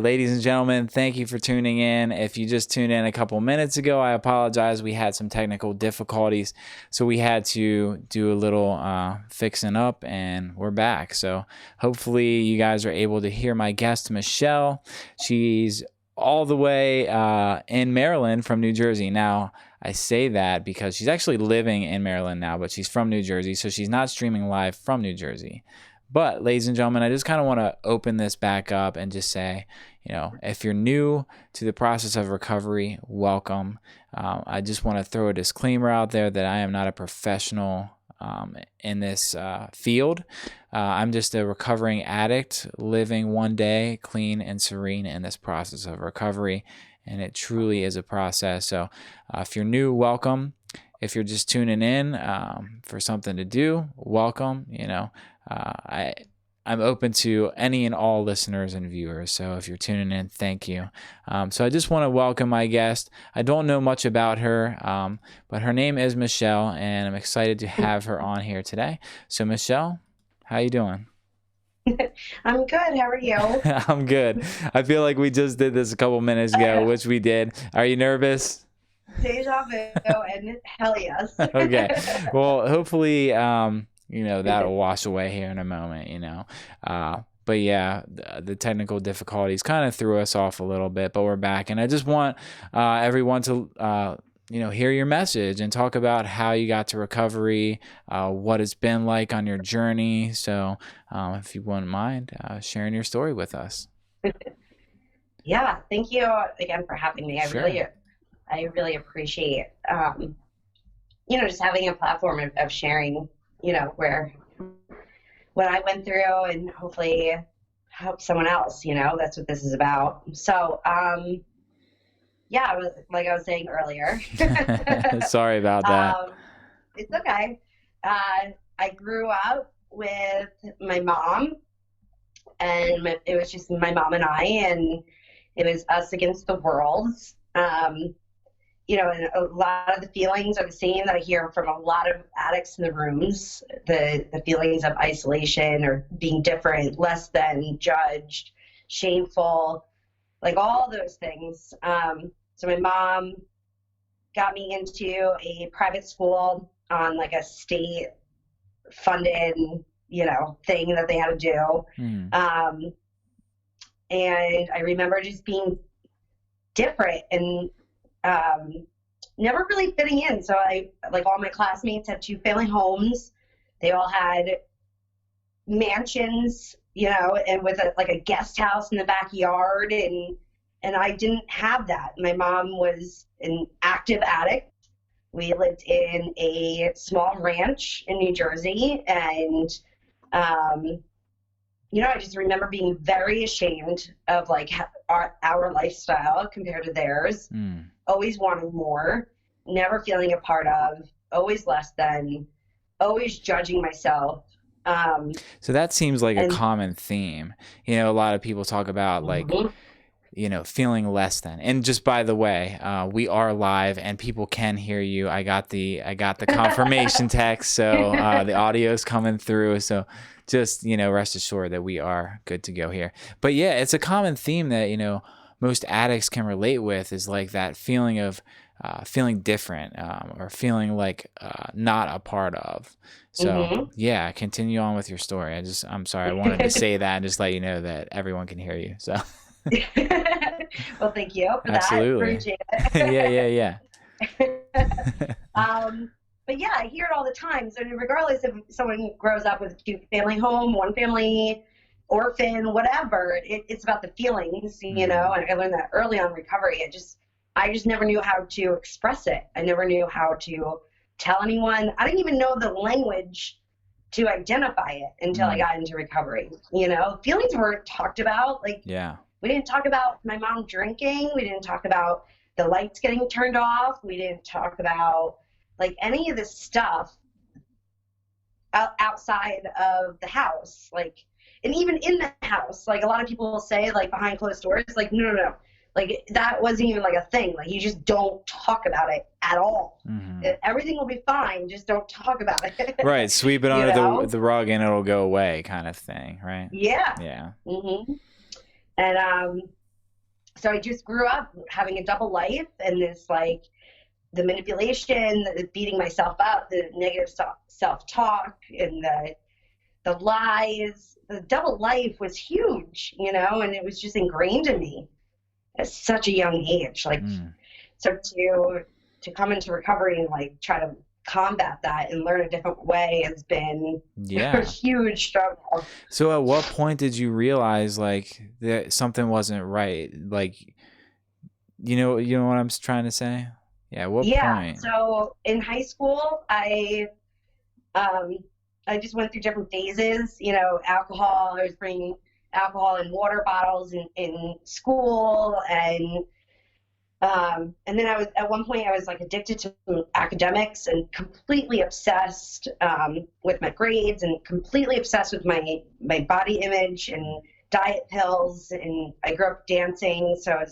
ladies and gentlemen, thank you for tuning in. If you just tuned in a couple minutes ago, I apologize. We had some technical difficulties, so we had to do a little fixing up, and we're back. So hopefully you guys are able to hear my guest, Michelle. She's all the way in Maryland from New Jersey. Now, I say that because she's actually living in Maryland now, but she's from New Jersey, so she's not streaming live from New Jersey. But, ladies and gentlemen, I just kind of want to open this back up and just say, if you're new to the process of recovery, welcome. I just want to throw a disclaimer out there that I am not a professional in this field. I'm just a recovering addict living one day clean and serene in this process of recovery, and it truly is a process. So if you're new, welcome. If you're just tuning in for something to do, welcome. I'm open to any and all listeners and viewers. So if you're tuning in, thank you. So I just want to welcome my guest. I don't know much about her, but her name is Michelle, and I'm excited to have her on here today. So Michelle, how you doing? I'm good. How are you? I'm good. I feel like we just did this a couple minutes ago, which we did. Are you nervous? Deja vu, and hell yes. Okay. Well, hopefully, that'll wash away here in a moment, But yeah, the technical difficulties kind of threw us off a little bit, but we're back. And I just want everyone to, hear your message and talk about how you got to recovery, what it's been like on your journey. So if you wouldn't mind sharing your story with us. Yeah. Thank you again for having me. Sure. I really appreciate, just having a platform of sharing, where what I went through, and hopefully help someone else, that's what this is about. So, yeah, like I was saying earlier. Sorry about that. It's okay. I grew up with my mom, and it was just my mom and I, and it was us against the world. And a lot of the feelings are the same that I hear from a lot of addicts in the rooms, the feelings of isolation or being different, less than, judged, shameful, like all those things. So my mom got me into a private school on like a state funded, thing that they had to do. And I remember just being different and never really fitting in. So all my classmates had 2-family homes. They all had mansions, and with a guest house in the backyard. And I didn't have that. My mom was an active addict. We lived in a small ranch in New Jersey. And, I just remember being very ashamed of our lifestyle compared to theirs. Always wanting more, never feeling a part of, always less than, always judging myself. So that seems like a common theme. A lot of people talk about feeling less than. And just by the way, we are live and people can hear you. I got the confirmation text, so the audio is coming through. So just rest assured that we are good to go here. But yeah, it's a common theme that most addicts can relate with, is like that feeling of feeling different or feeling like not a part of. So yeah, continue on with your story. I'm sorry, I wanted to say that and just let you know that everyone can hear you. So well, thank you for absolutely. That. Appreciate it. Yeah. But yeah, I hear it all the time. So regardless if someone grows up with a 2-family home, 1-family, orphan, whatever, it's about the feelings, and I learned that early on in recovery. I just never knew how to express it. I never knew how to tell anyone. I didn't even know the language to identify it until I got into recovery. Feelings weren't talked about. We didn't talk about my mom drinking. We didn't talk about the lights getting turned off. We didn't talk about any of this stuff outside of the house. And even in the house, a lot of people will say behind closed doors, no. That wasn't even a thing. You just don't talk about it at all. Everything will be fine. Just don't talk about it. Right. Sweep it under the rug and it'll go away kind of thing. Right. Yeah. Yeah. And, So I just grew up having a double life, and this like the manipulation, the beating myself up, the negative self-talk, and the lies. The double life was huge, you know, and it was just ingrained in me at such a young age. Like, Mm. so to come into recovery and like try to combat that and learn a different way has been a Yeah. huge struggle. So at what point did you realize like that something wasn't right? Like, you know what I'm trying to say? Yeah, at what Yeah. point? So in high school, um, I just went through different phases. You know, alcohol. I was bringing alcohol in water bottles in school, and then I was at one point I was like addicted to academics and completely obsessed with my grades and completely obsessed with my body image and diet pills. And I grew up dancing, so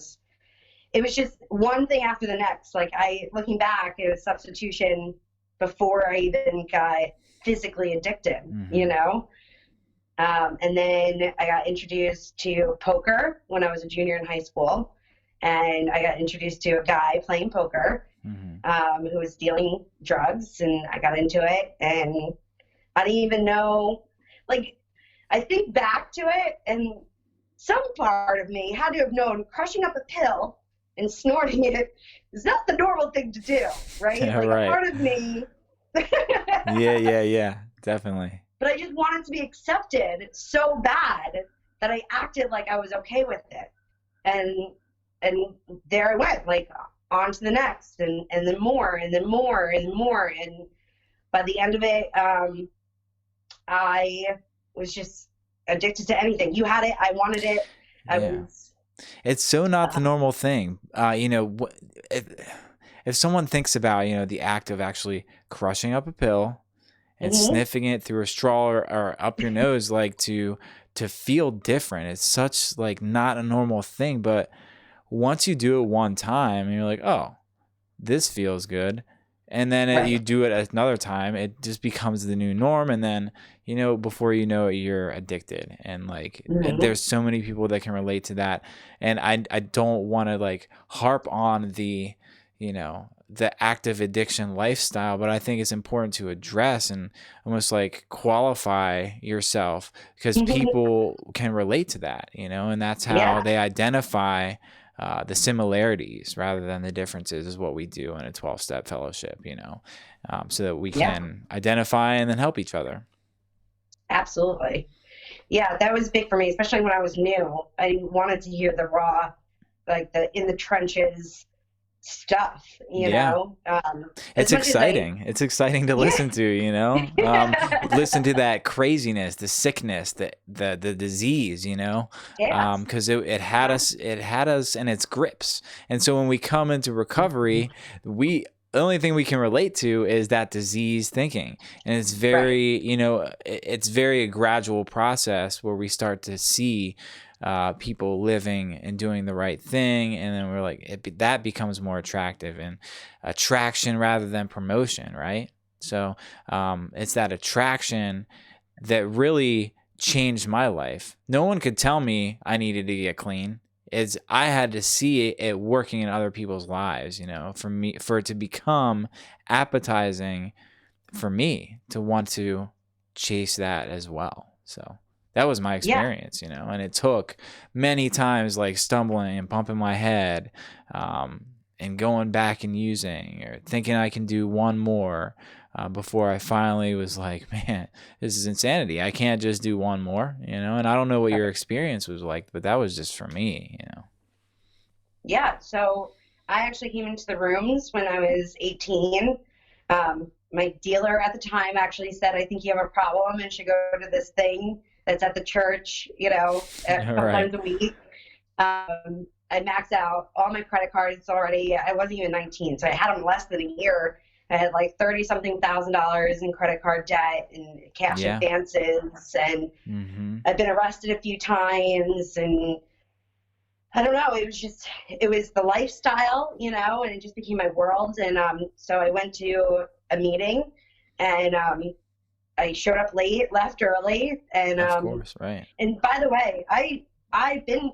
it was just one thing after the next. Like looking back, it was substitution before I even got physically addicted, you Mm-hmm. know? And then I got introduced to poker when I was a junior in high school. And I got introduced to a guy playing poker Mm-hmm. who was dealing drugs. And I got into it. And I didn't even know, like, I think back to it, and some part of me had to have known crushing up a pill and snorting it is not the normal thing to do, right? Yeah, Like a right. part of me, Yeah, yeah, yeah, definitely. but I just wanted to be accepted so bad that I acted like I was okay with it. And and there I went, like on to the next, and then more, and then more, and more. And by the end of it, I was just addicted to anything. You had it, I wanted it. I Yeah. was, It's so not the uh, normal thing. If, if someone thinks about, the act of actually crushing up a pill and mhm. sniffing it through a straw or up your nose, like to feel different. It's such like not a normal thing, but once you do it one time and you're like, "Oh, this feels good." And then you Right. do it another time, it just becomes the new norm. And then, before you know it, you're addicted. And like, and Mhm. there's so many people that can relate to that. And I don't want to like harp on the active addiction lifestyle, but I think it's important to address and almost like qualify yourself because people can relate to that, and that's how Yeah, they identify the similarities rather than the differences is what we do in a 12-step fellowship, so that we yeah, can identify and then help each other. absolutely. Yeah, that was big for me, especially when I was new. I wanted to hear the raw, like the in the trenches stuff, you Yeah. know. As It's much as I, exciting. It's exciting to yeah, listen to, listen to that craziness, the sickness, the disease, yeah, because it had yeah, us in its grips. And so when we come into recovery, the only thing we can relate to is that disease thinking. And it's right. very, it's very a gradual process where we start to see people living and doing the right thing, and then we're like that becomes more attractive and attraction rather than promotion, right? So it's that attraction that really changed my life. No one could tell me I needed to get clean. It's I had to see it working in other people's lives, for it to become appetizing for me to want to chase that as well. So that was my Yeah, experience, and it took many times like stumbling and bumping my head, and going back and using or thinking I can do one more before I finally was like, man, this is insanity. I can't just do one more, and I don't know what your right. experience was like, but that was just for me. Yeah. So I actually came into the rooms when I was 18. My dealer at the time actually said, "I think you have a problem and should go to this thing that's at the church, you know, a All couple right. times a week." I maxed out all my credit cards already. I wasn't even 19, so I had them less than a year. I had like 30 something thousand dollars in credit card debt and cash Yeah. advances, and Mm-hmm. I've been arrested a few times. And I don't know, it was the lifestyle, you know, and it just became my world. And so I went to a meeting, and I showed up late, left early, Of course. Right. and by the way, I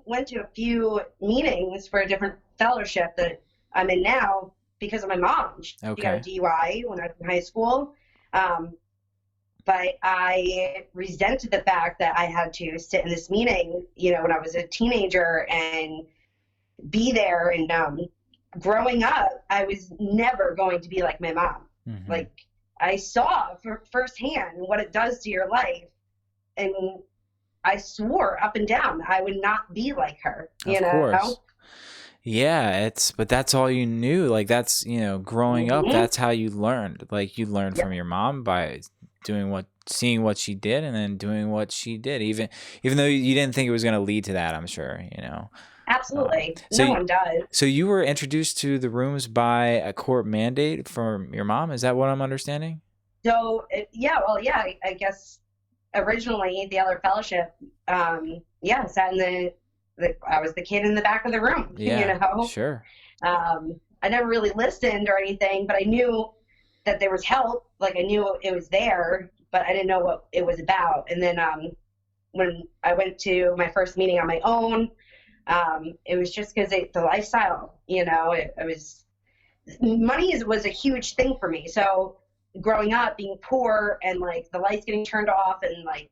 went to a few meetings for a different fellowship that I'm in now because of my mom. She got a Okay. DUI when I was in high school. Um, but I resented the fact that I had to sit in this meeting, when I was a teenager and be there. And growing up, I was never going to be like my mom. Mm-hmm. Like, I saw firsthand what it does to your life. And I swore up and down I would not be like her, Of course. Yeah, but that's all you knew. Like that's, growing up, Mm-hmm. that's how you learned. Like you learned from Yep, your mom by seeing what she did and then doing what she did. Even though you didn't think it was going to lead to that, I'm sure. absolutely. So No one does. so you were introduced to the rooms by a court mandate from your mom. Is that what I'm understanding? So, yeah, I guess originally the other fellowship, sat in I was the kid in the back of the room, Yeah, sure. I never really listened or anything, but I knew that there was help. Like I knew it was there, but I didn't know what it was about. And then when I went to my first meeting on my own, it was just because the lifestyle, it was was a huge thing for me. So growing up, being poor and like the lights getting turned off and like,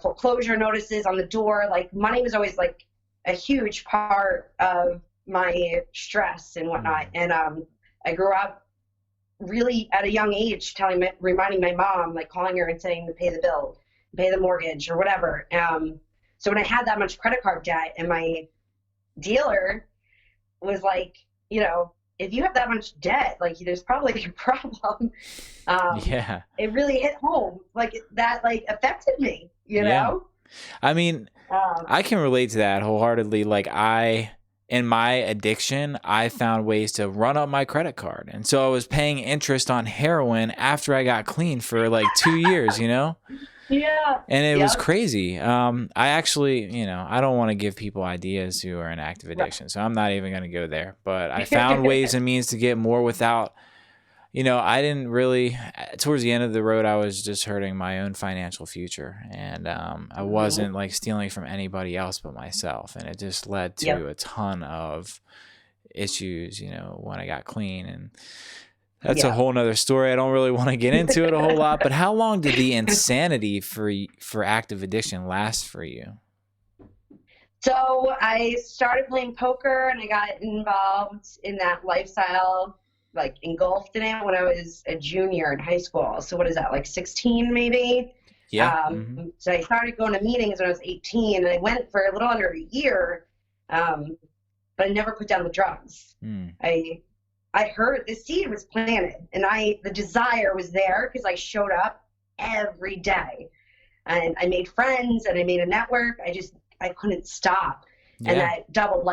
foreclosure notices on the door, like money was always like a huge part of my stress and whatnot. And I grew up really at a young age reminding my mom, like calling her and saying to pay the bill, pay the mortgage or whatever. So when I had that much credit card debt and my dealer was like, if you have that much debt, like there's probably a problem. Yeah. It really hit home. Like that, like affected me. Yeah. I mean, Um, I can relate to that wholeheartedly. Like in my addiction, I found ways to run up my credit card. And so I was paying interest on heroin after I got clean for like 2 years. yeah. And it was Yep. crazy. I actually, I don't want to give people ideas who are in active addiction, so I'm not even going to go there. But I found ways and means to get more without, I didn't really, towards the end of the road, I was just hurting my own financial future. And I Mhm. wasn't like stealing from anybody else but myself. And it just led to Yep. a ton of issues, when I got clean. And that's a Yeah. whole nother story. I don't really want to get into it a whole lot, but how long did the insanity for active addiction last for you? So I started playing poker and I got involved in that lifestyle, like engulfed in it when I was a junior in high school. So what is that, like 16 maybe? Yeah. Mm-hmm. So I started going to meetings when I was 18 and I went for a little under a year, but I never put down the drugs. Mm. I heard the seed was planted and the desire was there because I showed up every day and I made friends and I made a network. I couldn't stop. And Yeah. that double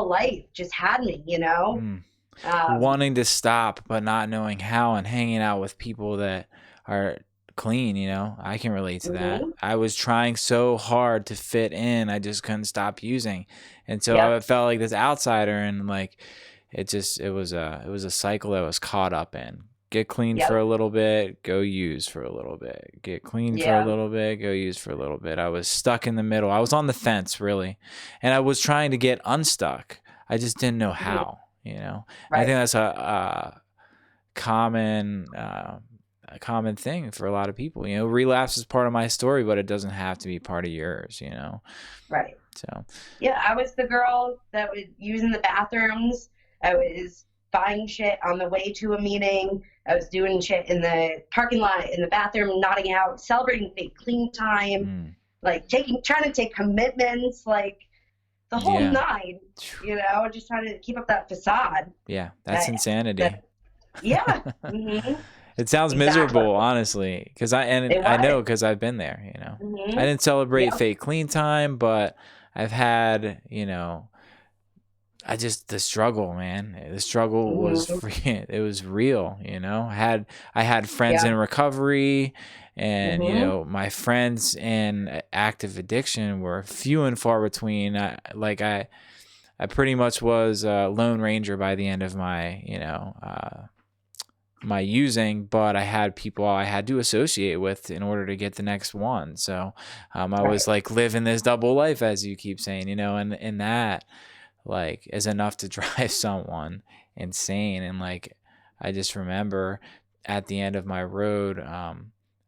life just had me. Mm. Um, Wanting to stop, but not knowing how, and hanging out with people that are clean, I can relate to that. mhm. I was trying so hard to fit in, I just couldn't stop using. And so I Yep. felt like this outsider, and like it was a cycle that was caught up in. Get clean for Yep. a little bit, go use for a little bit. Get clean for a Yeah. little bit, go use for a little bit. I was stuck in the middle. I was on the fence, really. And I was trying to get unstuck. I just didn't know Mhm. how. I think Right. that's a common a common thing for a lot of people. Relapse is part of my story, but it doesn't have to be part of yours. Right. So Yeah. I was the girl that would use in the bathrooms. I was buying shit on the way to a meeting. I was doing shit in the parking lot, in the bathroom, nodding out, celebrating fake clean time, mm, like trying to take commitments, like the whole yeah. nine, just trying to keep up that facade. Yeah, that's That, insanity. that, yeah, hmm It sounds exactly. miserable, honestly, because It I know was. because I've been there. I Hmm. didn't celebrate Yep. fake clean time, but I've had, the struggle, man. The struggle was Hmm. free. It was real. I had friends in Yep. recovery, and Hmm. my friends in active addiction were few and far between. I pretty much was a Lone Ranger by the end of my my using, but I had people I had to associate with in order to get the next one. So I was like living this double life, as you keep saying, you know, and that like is enough to drive someone insane. And like I just remember at the end of my road,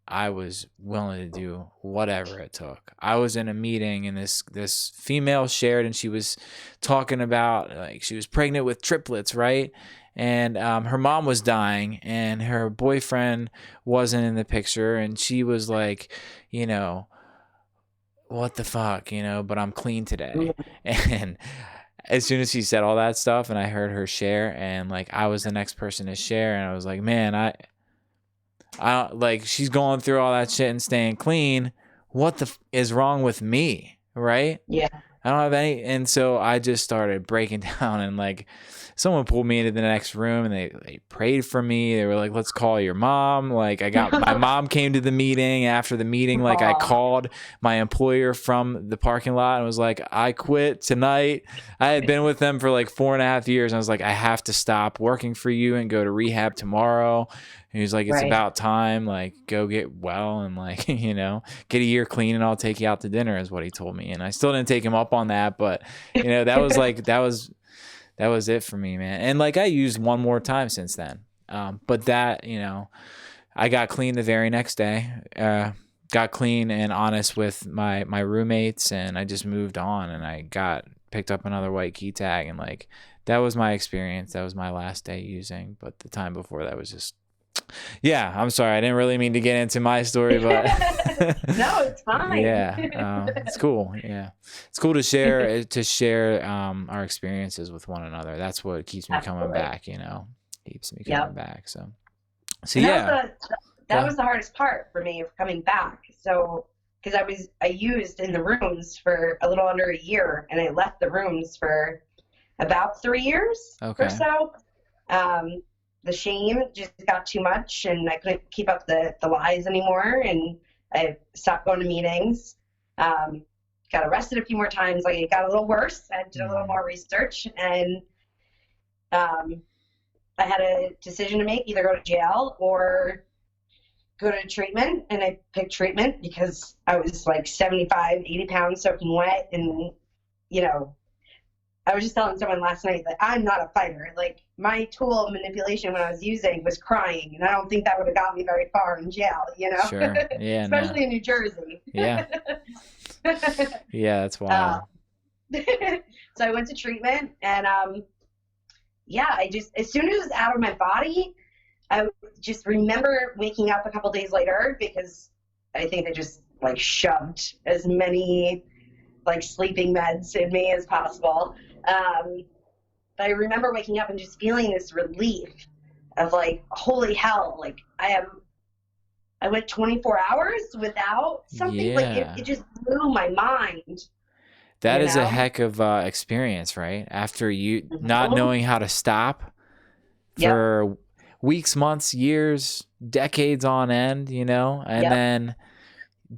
I was willing to do whatever it took. I was in a meeting and this female shared, and she was talking about like she was pregnant with triplets, right? And her mom was dying, and her boyfriend wasn't in the picture, and she was like, you know, what the fuck, you know? But I'm clean today, and as soon as she said all that stuff, and I heard her share, and like I was the next person to share, and I was like, man, I like she's going through all that shit and staying clean. What is wrong with me, right? Yeah. I don't have any, and so I just started breaking down, and like someone pulled me into the next room, and they prayed for me. They were like, "Let's call your mom." Like I got my mom came to the meeting. After the meeting, like I called my employer from the parking lot and was like, "I quit tonight." I had been with them for like 4.5 years, and I was like, "I have to stop working for you and go to rehab tomorrow." And he was like, "It's about time. Like, go get well and like, you know, get a year clean, and I'll take you out to dinner," is what he told me. And I still didn't take him up on that, but you know, that was like that was it for me, man. And like I used one more time since then, but that, you know, I got clean the very next day. Got clean and honest with my roommates, and I just moved on, and I picked up another white key tag, and like that was my experience. That was my last day using, but the time before that was just. Yeah, I'm sorry. I didn't really mean to get into my story, but no, it's fine. Yeah, it's cool. Yeah, it's cool to share our experiences with one another. That's what keeps me coming back. You know, keeps me coming back. So and yeah, that was the hardest part for me of coming back. So because I used in the rooms for a little under a year, and I left the rooms for about 3 years or so. The shame just got too much, and I couldn't keep up the lies anymore, and I stopped going to meetings. Got arrested a few more times. Like it got a little worse. I did a little more research, and I had a decision to make: either go to jail or go to treatment. And I picked treatment because I was like 75, 80 pounds soaking wet, and you know, I was just telling someone last night that I'm not a fighter. Like my tool of manipulation when I was using was crying, and I don't think that would have got me very far in jail, you know? Sure. Yeah. Especially in New Jersey. Yeah. Yeah, that's wild. So I went to treatment, and yeah, I just, as soon as it was out of my body, I just remember waking up a couple days later, because I think they just like shoved as many like sleeping meds in me as possible. But I remember waking up and just feeling this relief of like, holy hell, like I went 24 hours without something. Yeah. Like it just blew my mind. That is a heck of experience, right? After you not knowing how to stop for weeks, months, years, decades on end, you know, and then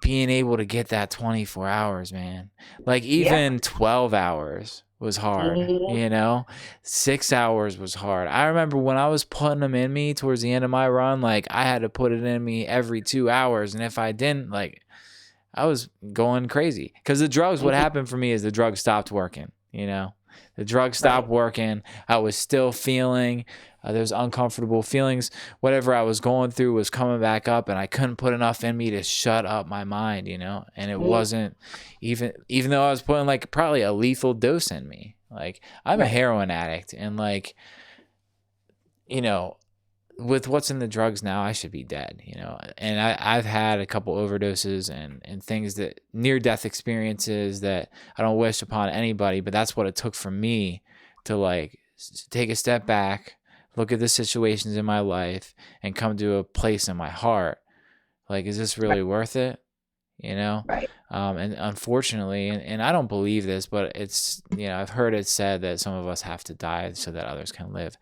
being able to get that 24 hours, man. Like even 12 hours was hard, you know? 6 hours was hard. I remember when I was putting them in me towards the end of my run, like I had to put it in me every 2 hours. And if I didn't, like I was going crazy. Because the drugs, what happened for me is the drug stopped working, you know? The drug stopped working. I was still feeling those uncomfortable feelings. Whatever I was going through was coming back up, and I couldn't put enough in me to shut up my mind, you know? And it wasn't even though I was putting like probably a lethal dose in me. Like I'm a heroin addict, and like, you know, with what's in the drugs now, I should be dead, you know? And I've had a couple overdoses and things that near death experiences that I don't wish upon anybody, but that's what it took for me to like take a step back, look at the situations in my life, and come to a place in my heart. Like, is this really worth it? You know? And unfortunately, and I don't believe this, but it's, you know, I've heard it said that some of us have to die so that others can live.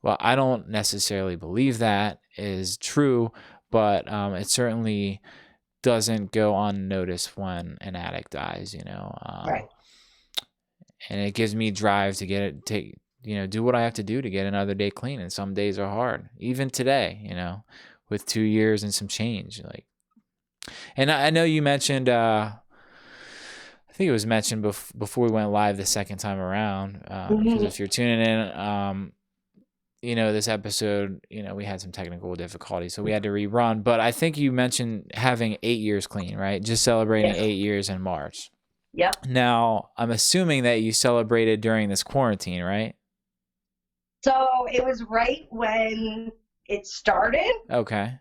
Well, I don't necessarily believe that is true, but it certainly doesn't go unnoticed when an addict dies, you know. And it gives me drive to do what I have to do to get another day clean. And some days are hard. Even today, with 2 years and some change. Like, and I know you mentioned, I think it was mentioned before we went live the second time around, because if you're tuning in, this episode, we had some technical difficulties, so we had to rerun. But I think you mentioned having 8 years clean, right? Just celebrating 8 years in March. Yep. Now, I'm assuming that you celebrated during this quarantine, right? So it was right when it started. Okay.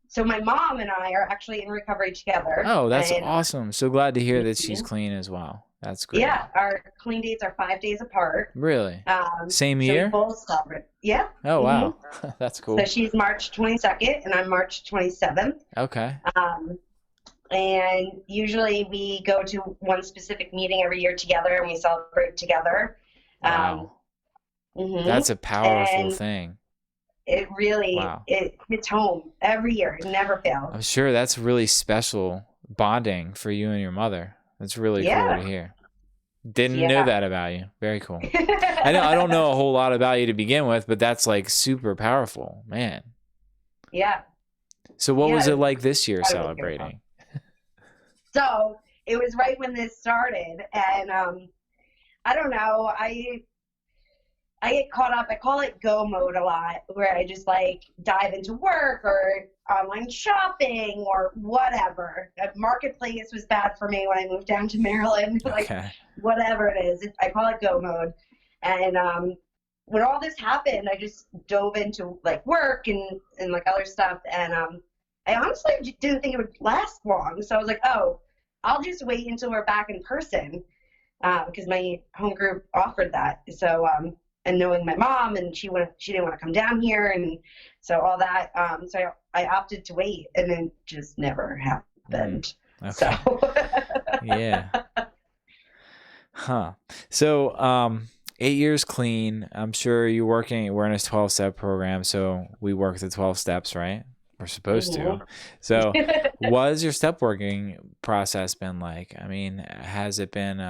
So my mom and I are actually in recovery together. Oh, that's awesome. So glad to hear that she's clean as well. That's great. Yeah, our clean dates are 5 days apart. Really? Same so year? We both celebrate. Yeah. Oh, wow. That's cool. So she's March 22nd and I'm March 27th. Okay. And usually we go to one specific meeting every year together and we celebrate together. Wow. That's a powerful thing. It really, it hits home every year. It never fails. I'm sure that's really special bonding for you and your mother. That's really cool to hear. Didn't know that about you. Very cool. I don't know a whole lot about you to begin with, but that's like super powerful, man. Yeah. So what was it like this year celebrating? So it was right when this started, and I don't know. I get caught up. I call it go mode a lot, where I just like dive into work or online shopping or whatever. Marketplace was bad for me when I moved down to Maryland. Like whatever it is, I call it go mode. And when all this happened, I just dove into like work and like other stuff. And I honestly didn't think it would last long. So I was like, oh, I'll just wait until we're back in person, because my home group offered that. So and knowing my mom, and she didn't want to come down here, and so all that. So I opted to wait, and it just never happened. Okay. So yeah. Huh. So 8 years clean. I'm sure you're working. We're in a 12-step program, so we work the 12 steps, right? We're supposed to. So what has your step working process been like? I mean, has it been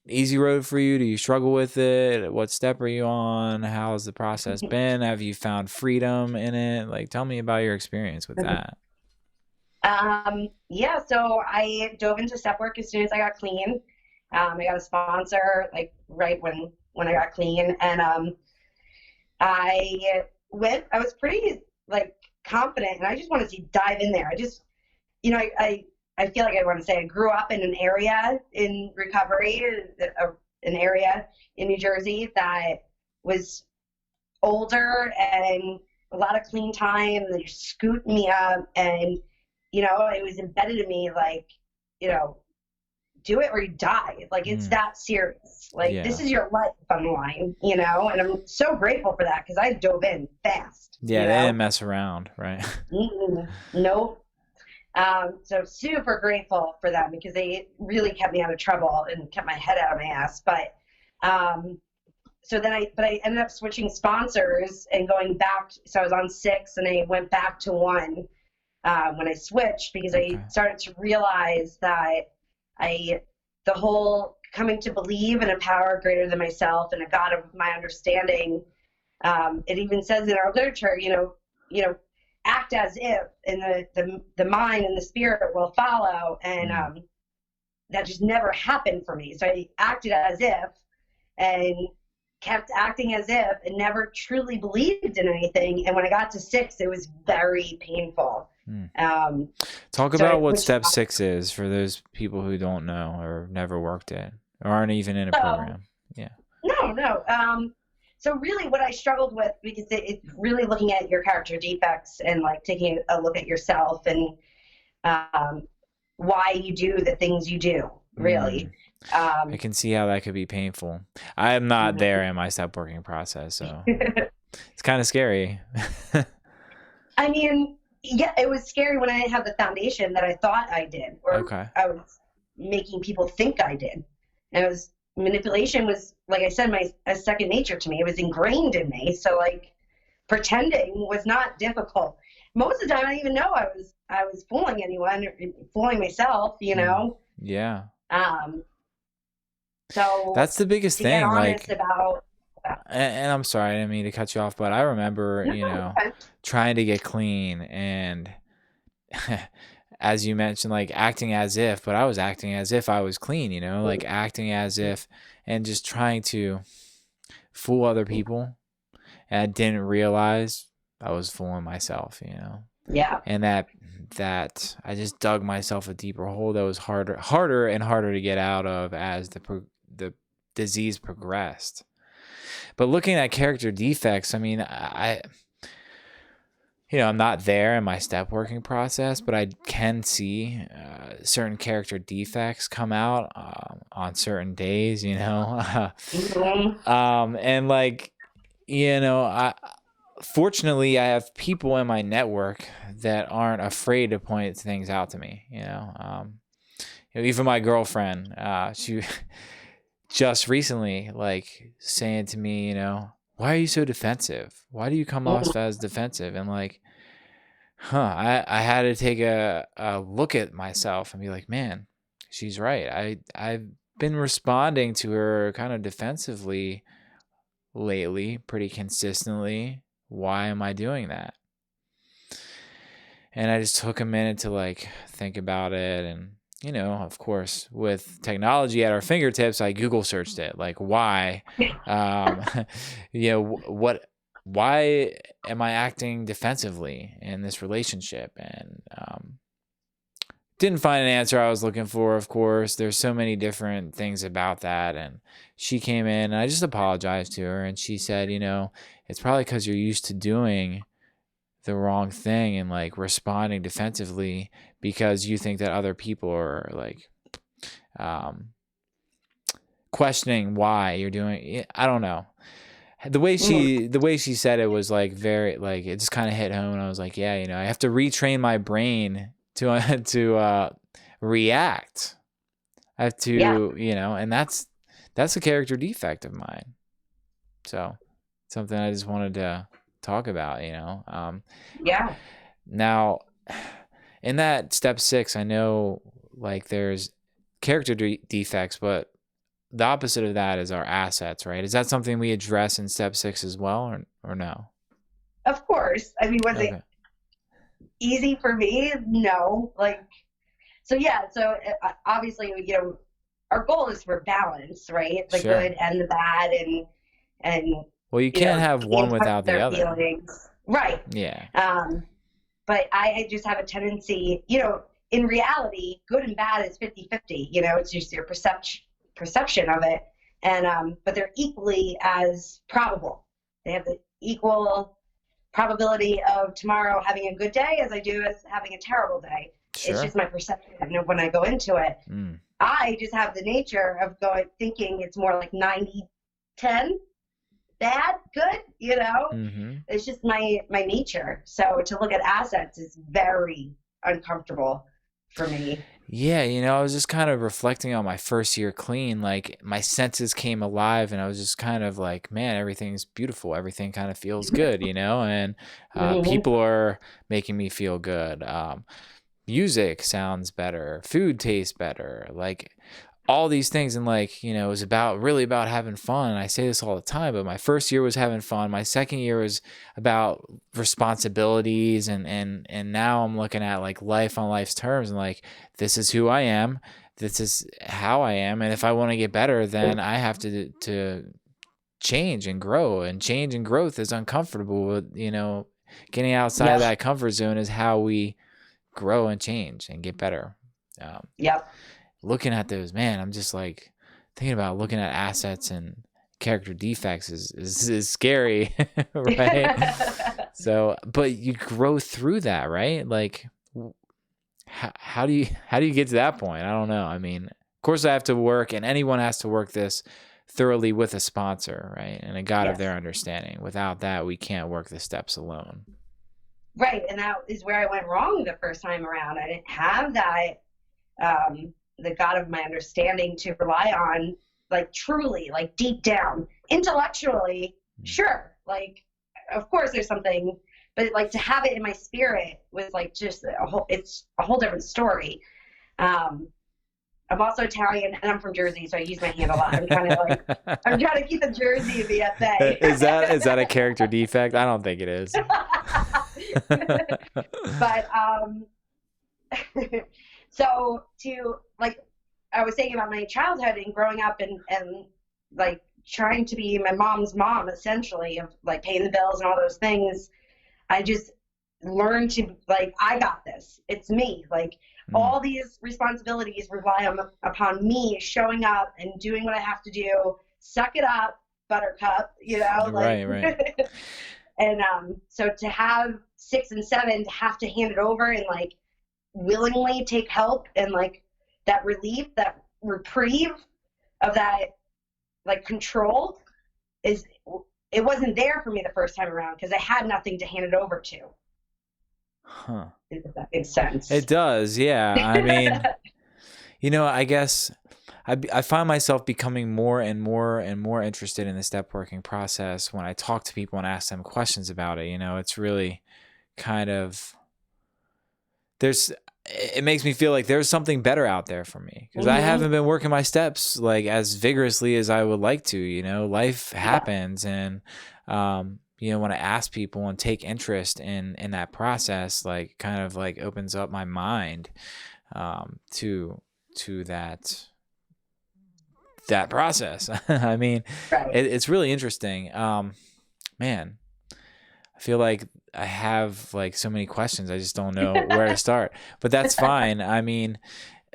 easy road for you? Do you struggle with it? What step are you on? How has the process been? Have you found freedom in it? Like, tell me about your experience with that. Yeah, so I dove into step work as soon as I got clean. I got a sponsor like right when I got clean, and I was pretty like confident, and I just wanted to dive in there. I just, I feel like I want to say I grew up in an area in recovery, an area in New Jersey that was older and a lot of clean time. They scooped me up, and it was embedded in me, like, do it or you die. Like, it's that serious. Like, this is your life on the line, and I'm so grateful for that because I dove in fast. Yeah, they didn't mess around, right? Nope. So super grateful for them because they really kept me out of trouble and kept my head out of my ass. But so then I ended up switching sponsors and going back. So I was on 6 and I went back to 1 when I switched, because I started to realize that the whole coming to believe in a power greater than myself and a God of my understanding. It even says in our literature, act as if, and the mind and the spirit will follow. And that just never happened for me. So I acted as if and kept acting as if and never truly believed in anything. And when I got to 6, it was very painful. Talk about what step 6 is for those people who don't know or never worked it or aren't even in a program. Yeah. No. So really what I struggled with, because it's really looking at your character defects and like taking a look at yourself and why you do the things you do, really. I can see how that could be painful. I am not there in my step working process, so it's kind of scary. I mean, yeah, it was scary when I didn't have the foundation that I thought I did, or I was making people think I did. And manipulation was, like I said, a second nature to me. It was ingrained in me. So like pretending was not difficult. Most of the time I didn't even know I was fooling anyone, or fooling myself, Yeah. So That's the biggest to get thing. honest Like, about and I'm sorry, I didn't mean to cut you off, but I remember, no, trying to get clean and as you mentioned, like acting as if, but I was acting as if I was clean, like acting as if and just trying to fool other people. And I didn't realize I was fooling myself. yeah, And that I just dug myself a deeper hole that was harder and harder to get out of as the disease progressed. But looking at character defects, I mean, I'm not there in my step working process, but I can see certain character defects come out on certain days. hmm And like, I fortunately I have people in my network that aren't afraid to point things out to me. Even my girlfriend, she just recently like saying to me, why are you so defensive? Why do you come off as defensive? And like, I had to take a look at myself and be like, man, she's right. I've been responding to her kind of defensively lately, pretty consistently. Why am I doing that? And I just took a minute to like think about it. And, of course, with technology at our fingertips, I Google searched it, like why, um, why am I acting defensively in this relationship? And didn't find an answer I was looking for, of course. There's so many different things about that. And she came in and I just apologized to her. And she said, it's probably because you're used to doing the wrong thing and like responding defensively because you think that other people are like um, questioning why you're doing it. I don't know. The way she said it was like very like it just kind of hit home and I was like, yeah, I have to retrain my brain to to react. I have yeah, to, and that's a character defect of mine. So something I just wanted to talk about. yeah. Now, in that step 6, I know like there's character defects, but the opposite of that is our assets, right? Is that something we address in step 6 as well, or no? Of course. I mean, was it Okay, easy for me? No. Like, so yeah. So obviously, our goal is for balance, right? The sure. good and the bad, and Well, you can't have be in one touch without with the their other. feelings, right? Yeah, Um, but I just have a tendency, in reality, good and bad is 50-50. It's just your perception of it, and but they're equally as probable. They have the equal probability of tomorrow having a good day as I do as having a terrible day. It's sure. just my perception when I go into it. Mm. I just have the nature of thinking it's more like 90-10, bad, good. Mm-hmm. It's just my nature. So to look at assets is very uncomfortable for me. Yeah, I was just kind of reflecting on my first year clean. Like my senses came alive, and I was just kind of like, man, everything's beautiful. Everything kind of feels good, and hmm people are making me feel good. Music sounds better, food tastes better, like all these things. And like, it was really about having fun. And I say this all the time, but my first year was having fun. My second year was about responsibilities. And now I'm looking at like life on life's terms and like, this is who I am. This is how I am. And if I want to get better, then I have to change and grow, and change and growth is uncomfortable. Getting outside of Yep. that comfort zone is how we grow and change and get better. Um, Yep. Looking at those, man, I'm just like thinking about looking at assets and character defects is scary, right? So, but you grow through that, right? Like, how do you get to that point? I don't know. I mean, of course, I have to work, and anyone has to work this thoroughly with a sponsor, right? And a God of Yes. their understanding. Without that, we can't work the steps alone. Right. And that is where I went wrong the first time around. I didn't have that the God of my understanding to rely on, like truly, like deep down, intellectually, sure, like of course there's something, but like to have it in my spirit was like just it's a whole different story. Um, I'm also Italian, and I'm from Jersey, so I use my hand a lot. I'm trying to keep the Jersey in the essay. Is that a character defect? I don't think it is. But so to like, I was thinking about my childhood and growing up and like trying to be my mom's mom, essentially, of like paying the bills and all those things. I just learned to like, I got this. It's me. Like all these responsibilities rely upon me showing up and doing what I have to do. Suck it up, buttercup, you know? Like, Right. And so to have 6 and 7, to have to hand it over and like willingly take help and like that relief, that reprieve of that like control it wasn't there for me the first time around because I had nothing to hand it over to. Huh. If that makes sense. It does, yeah. I mean, I guess I find myself becoming more and more and more interested in the step working process when I talk to people and ask them questions about it. It's really kind of it makes me feel like there's something better out there for me because I haven't been working my steps like as vigorously as I would like to. Life happens, and when I ask people and take interest in that process, like kind of like opens up my mind to that process. I mean, it's really interesting. Man, I feel like I have like so many questions. I just don't know where to start, but that's fine. I mean,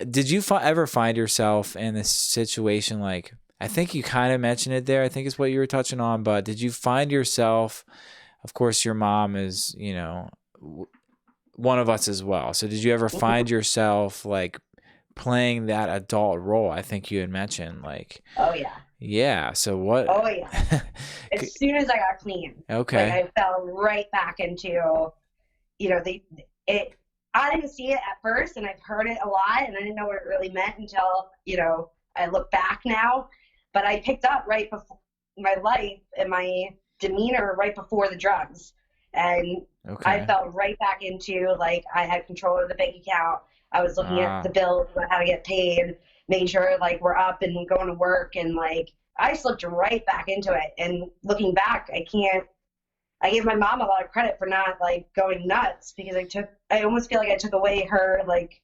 did you ever find yourself in this situation? Like, I think you kind of mentioned it there. I think it's what you were touching on, but did you find yourself, of course, your mom is, one of us as well. So did you ever find yourself like playing that adult role? I think you had mentioned like, oh yeah. Yeah. So what? Oh yeah. As soon as I got clean, okay, like I fell right back into, I didn't see it at first, and I've heard it a lot, and I didn't know what it really meant until I look back now. But I picked up right before my life and my demeanor right before the drugs, and I fell right back into like I had control of the bank account. I was looking at the bills, how to get paid, making sure like we're up and going to work, and like I slipped right back into it. And looking back, I gave my mom a lot of credit for not like going nuts because I almost feel like I took away her like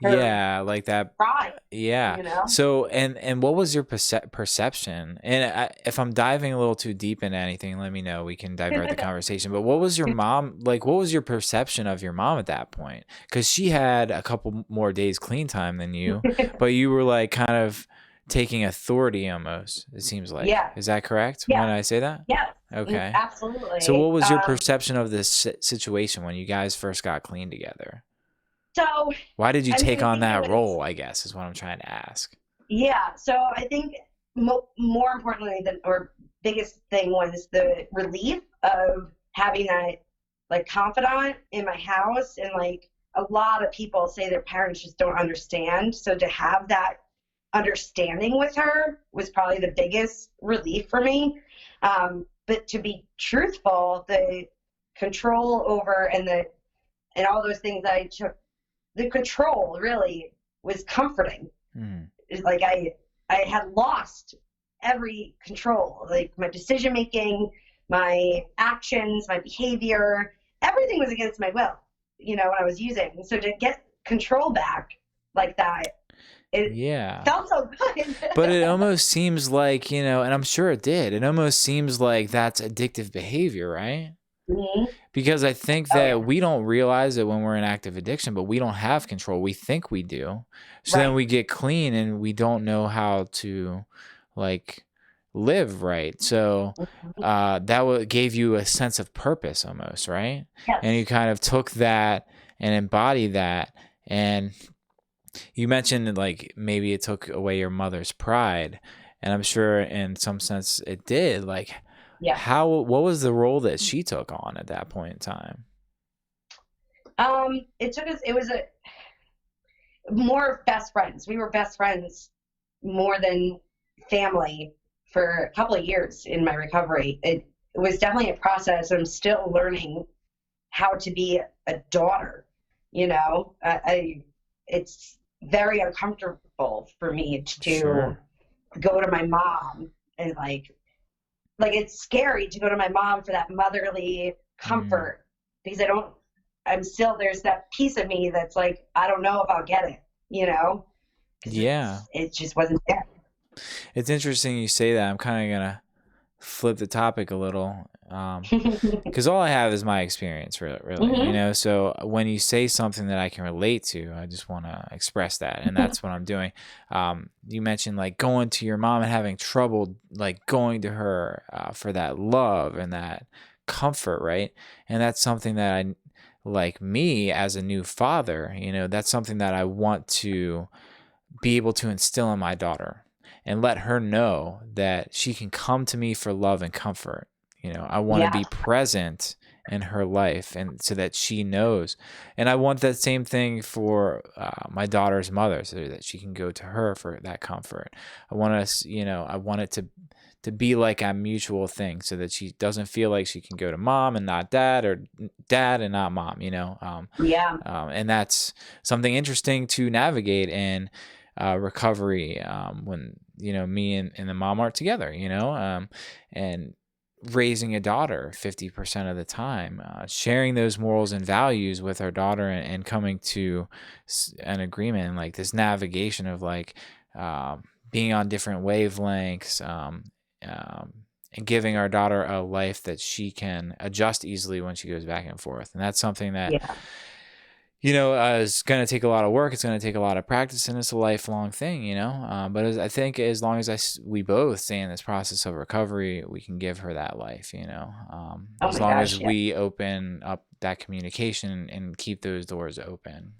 like that pride. Yeah. So and what was your perception? And if I'm diving a little too deep into anything, let me know. We can divert the conversation. But what was your mom like? What was your perception of your mom at that point? Because she had a couple more days clean time than you, but you were like kind of taking authority almost. It seems like. Yeah. Is that correct? Yeah. When I say that? Yeah. Okay. Absolutely. So what was your perception of this situation when you guys first got clean together? So why did you take on that role, I guess, is what I'm trying to ask. Yeah. So I think more importantly or biggest thing was the relief of having that like confidant in my house. And like a lot of people say their parents just don't understand. So to have that understanding with her was probably the biggest relief for me. But to be truthful, the control over and all those things that I took, the control really was comforting. Like I had lost every control, like my decision making, my actions, my behavior, everything was against my will, when I was using. And so to get control back like that, it felt so good. But it almost seems like, and I'm sure it did. It almost seems like that's addictive behavior, right? Mm-hmm. Because I think that we don't realize it when we're in active addiction, but we don't have control. We think we do. So then we get clean and we don't know how to like live right. So that gave you a sense of purpose almost, right? Yes. And you kind of took that and embodied that. And you mentioned like maybe it took away your mother's pride. And I'm sure in some sense it did. Like, what was the role that she took on at that point in time? It was more best friends. We were best friends more than family for a couple of years in my recovery. It was definitely a process. I'm still learning how to be a daughter. It's very uncomfortable for me to Sure. go to my mom and like it's scary to go to my mom for that motherly Mm. comfort because I'm still, there's that piece of me that's like, I don't know if I'll get it, you know, because Yeah. it just wasn't there. It's interesting you say that. I'm kind of gonna flip the topic a little, because all I have is my experience, really, you Hmm. know. So when you say something that I can relate to, I just want to express that, and that's what I'm doing. You mentioned like going to your mom and having trouble, like going to her for that love and that comfort, right? And that's something that like me as a new father, you know, that's something that I want to be able to instill in my daughter and let her know that she can come to me for love and comfort. You know, I want to Yeah. be present in her life and so that she knows. And I want that same thing for my daughter's mother so that she can go to her for that comfort. I want us, you know, I want it to be like a mutual thing so that she doesn't feel like she can go to mom and not dad or dad and not mom, you know. Yeah. And that's something interesting to navigate in recovery when you know me and the mom aren't together, you know, and raising a daughter 50% of the time, sharing those morals and values with our daughter and coming to an agreement, like this navigation of like being on different wavelengths, um, and giving our daughter a life that she can adjust easily when she goes back and forth. And that's something that, Yeah. you know, it's going to take a lot of work. It's going to take a lot of practice, and it's a lifelong thing, you know. But I think as long as we both stay in this process of recovery, we can give her that life, you know. Oh As my long as gosh. Yeah. we open up that communication and keep those doors open.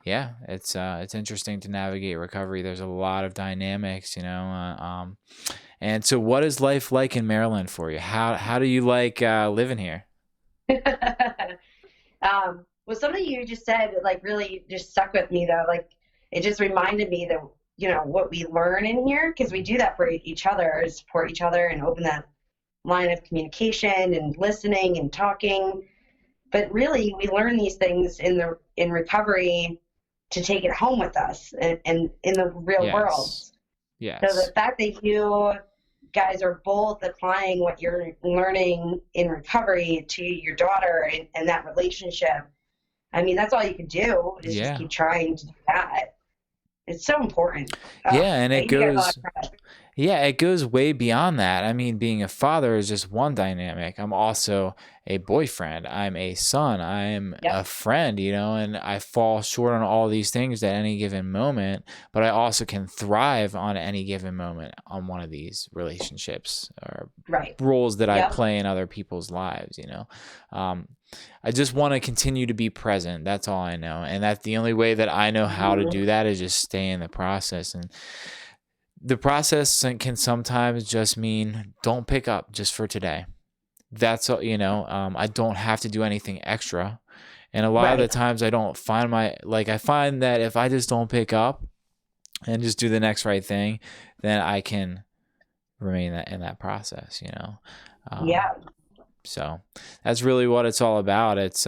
Yeah, it's interesting to navigate recovery. There's a lot of dynamics, you know. And so, what is life like in Maryland for you? How do you like living here? Well, something you just said, like, really just stuck with me, though. Like, it just reminded me that, what we learn in here, because we do that for each other, support each other and open that line of communication and listening and talking. But really, we learn these things in recovery to take it home with us and in the real world. Yes, So the yes. fact that you guys are both applying what you're learning in recovery to your daughter and that relationship, I mean, that's all you can do is just Yeah. keep trying to do that. It's so important. Yeah, and it You get a lot goes of credit. yeah, it goes way beyond that. I mean, being a father is just one dynamic. I'm also a boyfriend. I'm a son. I'm Yep. a friend, you know, and I fall short on all these things at any given moment, but I also can thrive on any given moment on one of these relationships or Right. roles that I Yep. play in other people's lives, you know. Um, I just want to continue to be present. That's all I know. And that's the only way that I know how to Mhm. do that is just stay in the process. And the process can sometimes just mean don't pick up just for today. That's all, you know, I don't have to do anything extra. And a lot of the Right. times I don't find I find that if I just don't pick up and just do the next right thing, then I can remain in that process, you know. Um, Yeah. so that's really what it's all about. It's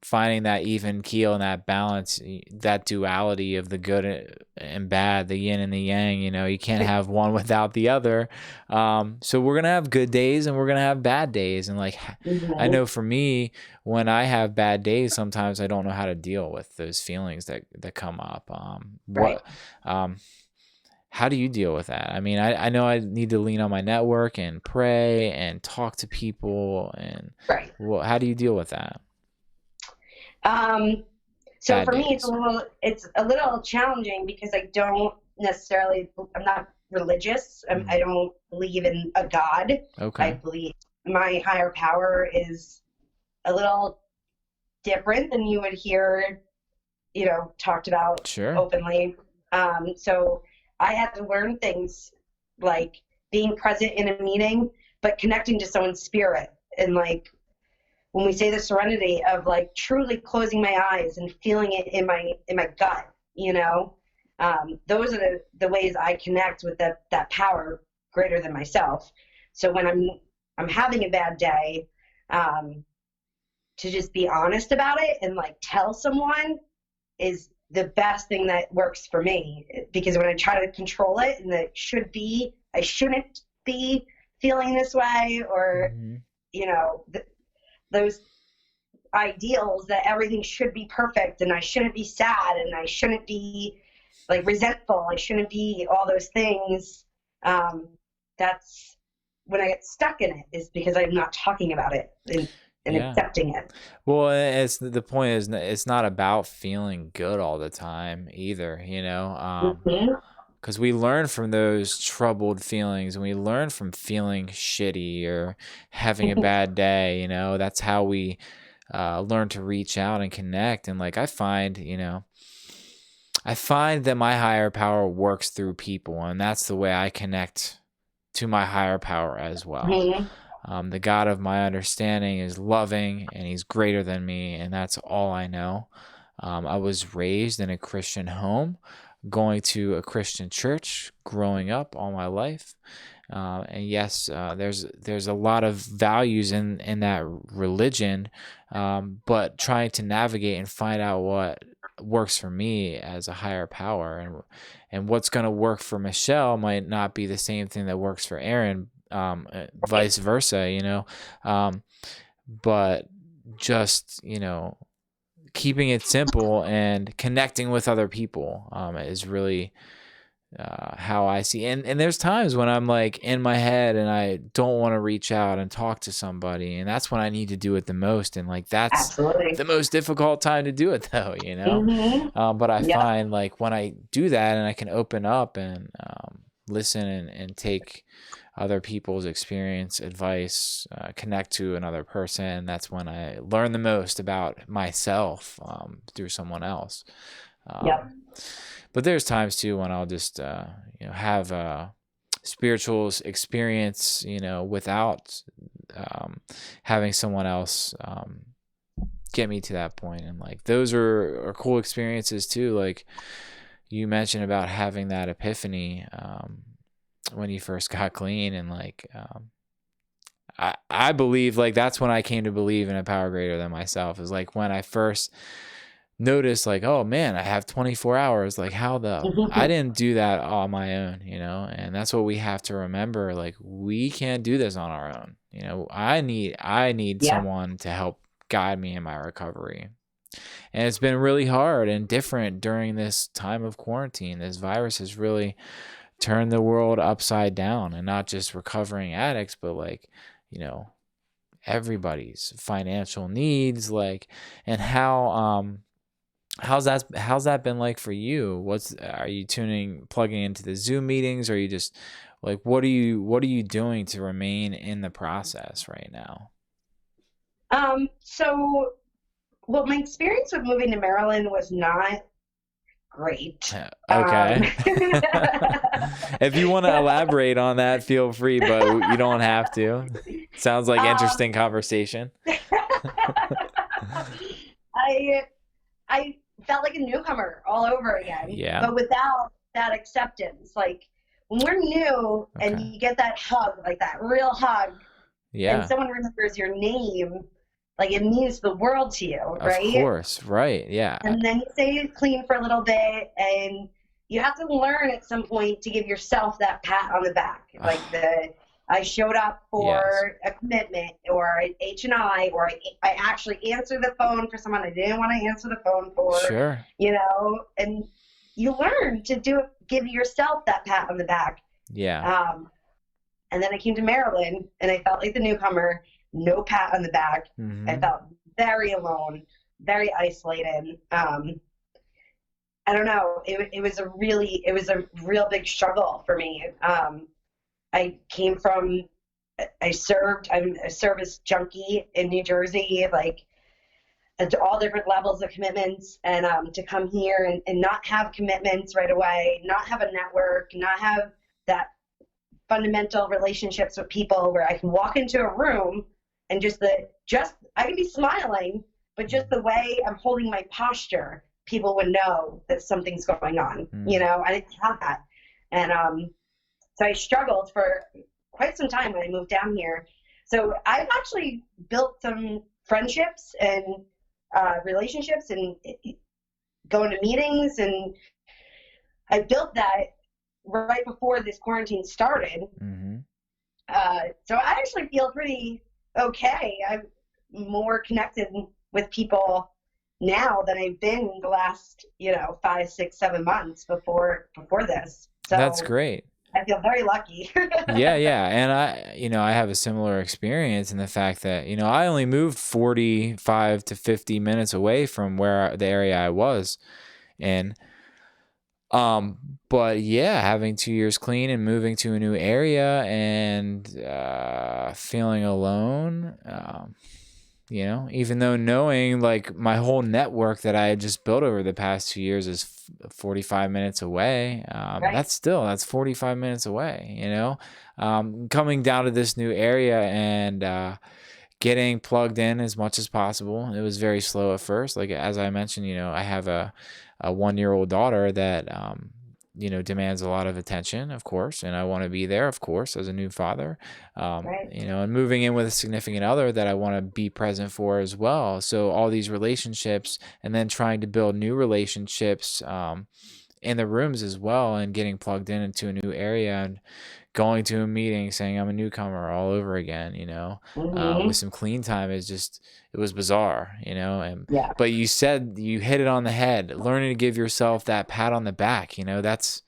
finding that even keel and that balance, that duality of the good and bad, the yin and the yang. You know, you can't have one without the other. So we're gonna have good days and we're gonna have bad days. And like, I Hmm. know for me, when I have bad days, sometimes I don't know how to deal with those feelings that come up. Right. Um, how do you deal with that? I mean, I know I need to lean on my network and pray and talk to people. And Right. well, how do you deal with that? Um, so Bad for me, days. it's a little challenging because I don't necessarily, I'm not religious. I Mm, don't believe in a God. I okay. believe my higher power is a little different than you would hear, talked about Sure. openly. So I had to learn things like being present in a meeting, but connecting to someone's spirit. And like when we say the serenity of like truly closing my eyes and feeling it in my gut, those are the ways I connect with that power greater than myself. So when I'm having a bad day, um, to just be honest about it and like tell someone is the best thing that works for me, because when I try to control it and I shouldn't be feeling this way, or, Mm-hmm. Those ideals that everything should be perfect and I shouldn't be sad and I shouldn't be like resentful, I shouldn't be all those things. That's when I get stuck in it, is because I'm not talking about it and Yeah. accepting it. Well, it's the point is it's not about feeling good all the time either, Mm-hmm. because we learn from those troubled feelings, and we learn from feeling shitty or having a bad day. That's how we learn to reach out and connect. And like I find that my higher power works through people, and that's the way I connect to my higher power as well. Mm-hmm. The God of my understanding is loving, and he's greater than me, and that's all I know. I was raised in a Christian home, going to a Christian church, growing up all my life. And yes, there's a lot of values in that religion, but trying to navigate and find out what works for me as a higher power, and what's going to work for Michelle might not be the same thing that works for Aaron, vice versa, but just, keeping it simple and connecting with other people is really how I see. And there's times when I'm like in my head and I don't want to reach out and talk to somebody, and that's when I need to do it the most. And like that's Absolutely. the most difficult time to do it though, Mm-hmm. but I Yep. find like when I do that and I can open up and listen and take other people's experience, advice, connect to another person, that's when I learn the most about myself through someone else. Yep. But there's times too when I'll just have a spiritual experience, without having someone else get me to that point. And like those are cool experiences too. Like you mentioned about having that epiphany when you first got clean, and like I believe like that's when I came to believe in a power greater than myself, is like when I first notice like, oh man, I have 24 hours. Like I didn't do that on my own, and that's what we have to remember. Like we can't do this on our own. I need Yeah. someone to help guide me in my recovery. And it's been really hard and different during this time of quarantine. This virus has really turned the world upside down, and not just recovering addicts, but like, everybody's financial needs, like, and how's that been like for you? Are you plugging into the Zoom meetings, or are you just like, what are you doing to remain in the process right now? So, well, my experience with moving to Maryland was not great. Okay. If you want to elaborate on that, feel free, but you don't have to. Sounds like interesting conversation. I felt like a newcomer all over again. Yeah. But without that acceptance. Like when we're new and Okay. you get that hug, like that real hug, Yeah. and someone remembers your name, like it means the world to you, right? Of course, right? Yeah. And then you stay clean for a little bit, and you have to learn at some point to give yourself that pat on the back, like I showed up for a commitment, or an H&I, or I actually answered the phone for someone I didn't want to answer the phone for. Sure. And you learn to give yourself that pat on the back. Yeah. And then I came to Maryland, and I felt like the newcomer, no pat on the back. Mm-hmm. I felt very alone, very isolated. I don't know. It was a real big struggle for me. I came from, I'm a service junkie in New Jersey, like at all different levels of commitments, and to come here and not have commitments right away, not have a network, not have that fundamental relationships with people where I can walk into a room and I can be smiling, but just the way I'm holding my posture, people would know that something's going on. I didn't have that. And so I struggled for quite some time when I moved down here. So I've actually built some friendships and relationships and going to meetings, and I built that right before this quarantine started. Mm-hmm. So I actually feel pretty okay. I'm more connected with people now than I've been the last, 5, 6, 7 months before this. That's So great. I feel very lucky. Yeah, yeah. And I have a similar experience in the fact that, I only moved 45 to 50 minutes away from the area I was in. But yeah, having 2 years clean and moving to a new area and feeling alone, even though knowing like my whole network that I had just built over the past 2 years is 45 minutes away, Right. that's 45 minutes away, coming down to this new area and getting plugged in as much as possible. It was very slow at first. Like, as I mentioned, I have a 1-year-old daughter that, demands a lot of attention, of course, and I want to be there, of course, as a new father, Right. and moving in with a significant other that I want to be present for as well. So all these relationships, and then trying to build new relationships, in the rooms as well, and getting plugged in into a new area and going to a meeting saying I'm a newcomer all over again, with some clean time it was bizarre, Yeah. but you said you hit it on the head, learning to give yourself that pat on the back, that's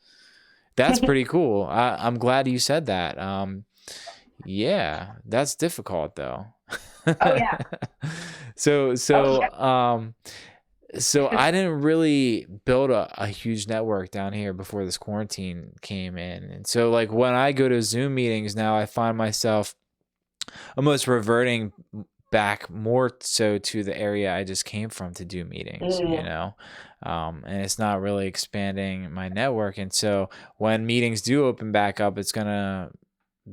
pretty cool. I'm glad you said that. Yeah, that's difficult though. Oh yeah. so Oh so yeah. um so I didn't really build a huge network down here before this quarantine came in. And so like when I go to Zoom meetings now, I find myself almost reverting back more so to the area I just came from to do meetings, and it's not really expanding my network. And so when meetings do open back up, it's going to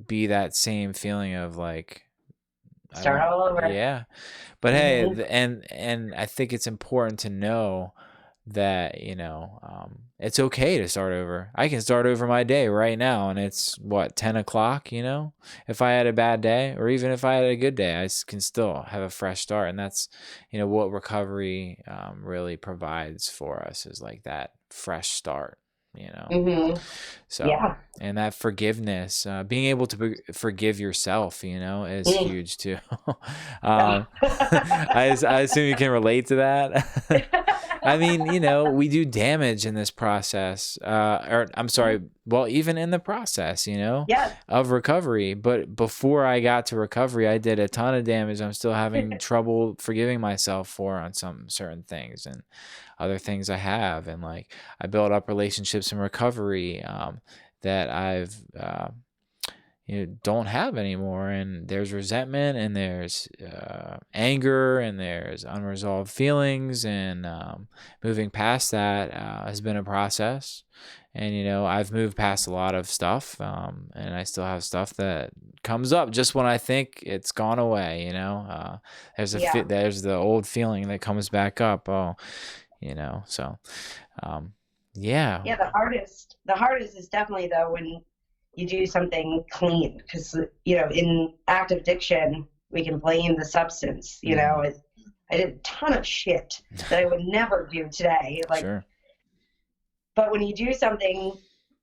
be that same feeling of like, Start all over. yeah. But hey, and I think it's important to know that, it's okay to start over. I can start over my day right now, and it's what, 10 o'clock, if I had a bad day, or even if I had a good day, can still have a fresh start. And that's, what recovery really provides for us, is like that fresh start. So Yeah. and that forgiveness, being able to forgive yourself, is huge too. I assume you can relate to that. I mean, we do damage in this process, or I'm sorry, well, even in the process, Yeah. of recovery. But before I got to recovery, I did a ton of damage. I'm still having trouble forgiving myself for on some certain things and other things I have. And like, I built up relationships in recovery, that I've, don't have anymore. And there's resentment, and there's anger, and there's unresolved feelings. And moving past that has been a process. And, I've moved past a lot of stuff, and I still have stuff that comes up just when I think it's gone away, there's there's the old feeling that comes back up. Oh, so, yeah. Yeah, the hardest is definitely though when you do something clean, because in active addiction we can blame the substance. I did a ton of shit that I would never do today. Like, Sure. But when you do something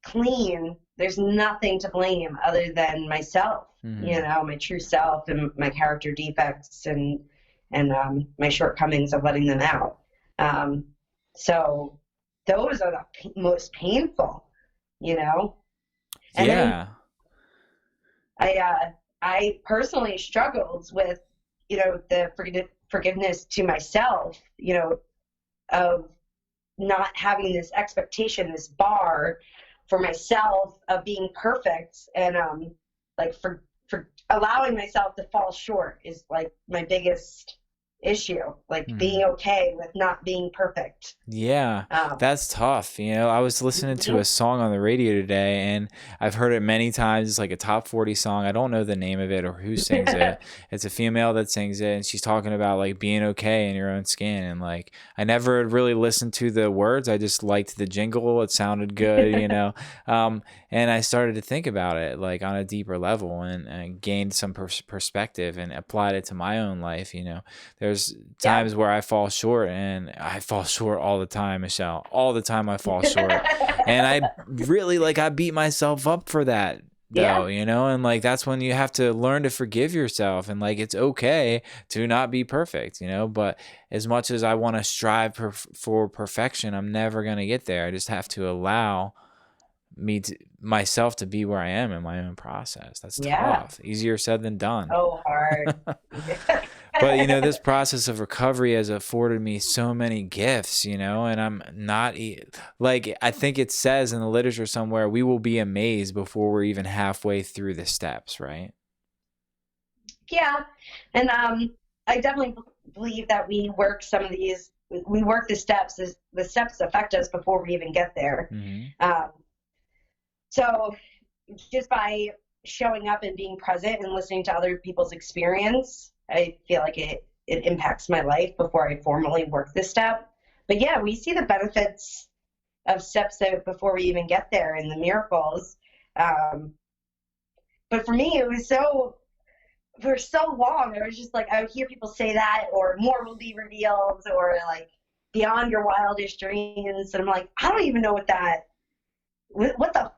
clean, there's nothing to blame other than myself. My true self and my character defects and my shortcomings of letting them out. So those are the most painful, And yeah. then I personally struggled with, the forgiveness to myself, of not having this expectation, this bar for myself of being perfect, and like for allowing myself to fall short is like my biggest issue, like being okay with not being perfect. Yeah, that's tough. I was listening to a song on the radio today, and I've heard it many times. It's like a top 40 song. I don't know the name of it or who sings it. It's a female that sings it, and she's talking about like being okay in your own skin. And like, I never really listened to the words. I just liked the jingle. It sounded good, and I started to think about it like on a deeper level, and gained some perspective and applied it to my own life. There's there's Yeah. times where I fall short, and I fall short all the time, Michelle. All the time I fall short. And I really, like, I beat myself up for that though, Yeah. and like that's when you have to learn to forgive yourself, and like it's okay to not be perfect, but as much as I want to strive for perfection, I'm never going to get there. I just have to allow myself to be where I am in my own process. That's Yeah. tough. Easier said than done. So hard. But this process of recovery has afforded me so many gifts, and I'm not like, I think it says in the literature somewhere, we will be amazed before we're even halfway through the steps, right? Yeah. And I definitely believe that we work the steps. The steps affect us before we even get there. Mm-hmm. So just by showing up and being present and listening to other people's experience, I feel like it impacts my life before I formally work this step. But yeah, we see the benefits of steps before we even get there, and the miracles. But for me, it was for so long, I was just like, I would hear people say that, or more will be revealed, or like beyond your wildest dreams. And I'm like, I don't even know what the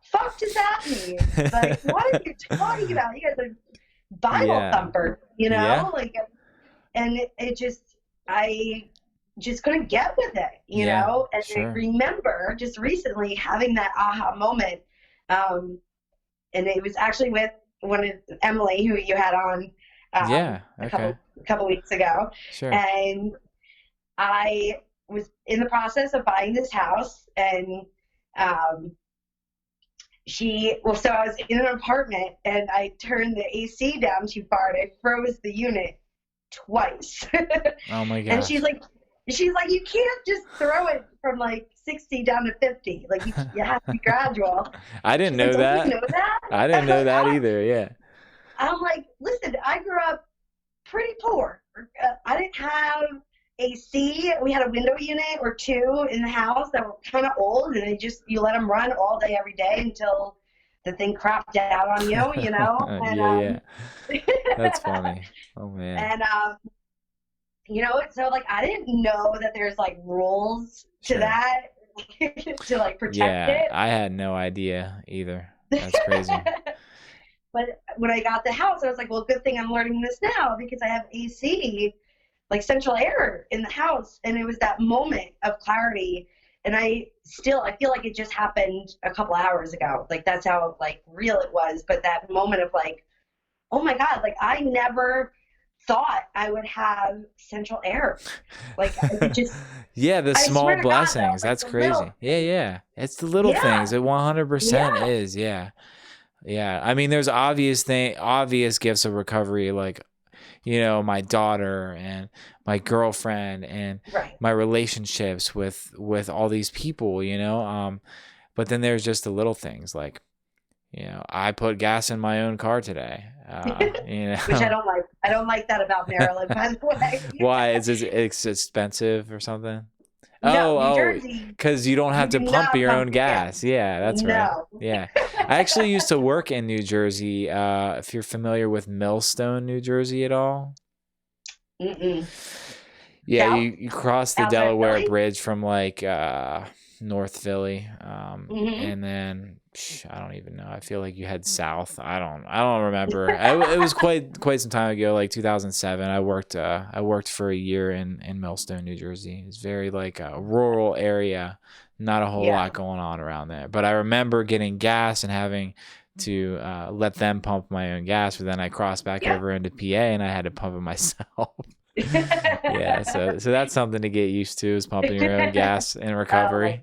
fuck does that mean? Like, what are you talking about? You guys are Bible thumper, Yeah. like, and I just couldn't get with it, and sure. I remember just recently having that aha moment. And it was actually with Emily, who you had on, Okay. a couple weeks ago. Sure. And I was in the process of buying this house, and, so I was in an apartment, and I turned the AC down too far, and I froze the unit twice. Oh my gosh. And she's like, you can't just throw it from like 60 down to 50. Like, you have to be gradual. I didn't know that. Don't you know that? I didn't know that either. Yeah. I'm like, listen, I grew up pretty poor. I didn't have AC. We had a window unit or two in the house that were kind of old, and you let them run all day, every day until the thing crapped out on you, And, yeah. That's funny. Oh man. And, so like, I didn't know that there's like rules to that to like protect it. I had no idea either. That's crazy. But when I got the house, I was like, well, good thing I'm learning this now, because I have AC, like central air in the house. And it was that moment of clarity. And I feel like it just happened a couple hours ago. Like, that's how like real it was. But that moment of like, oh my God, like I never thought I would have central air. Like, I just yeah, the small blessings. God, that's crazy. Yeah. It's the little things. It 100% is. Yeah. I mean, there's obvious gifts of recovery, like, my daughter and my girlfriend and my relationships with all these people, but then there's just the little things, like, I put gas in my own car today, which I don't like. I don't like that about Maryland, by the way. Why? It's expensive or something? No, New Jersey, because you don't have to pump your own gas. Yeah, that's right. Yeah. I actually used to work in New Jersey. If you're familiar with Millstone, New Jersey at all. Mm-mm. Yeah, you cross the Delaware Bridge from like North Philly, and then I don't even know. I feel like you head south. I don't remember. It was quite some time ago, like 2007. I worked for a year in Millstone, New Jersey. It's very like a rural area, not a whole lot going on around there. But I remember getting gas and having to let them pump my own gas. But then I crossed back over into PA, and I had to pump it myself. Yeah, so that's something to get used to, is pumping your own gas in recovery.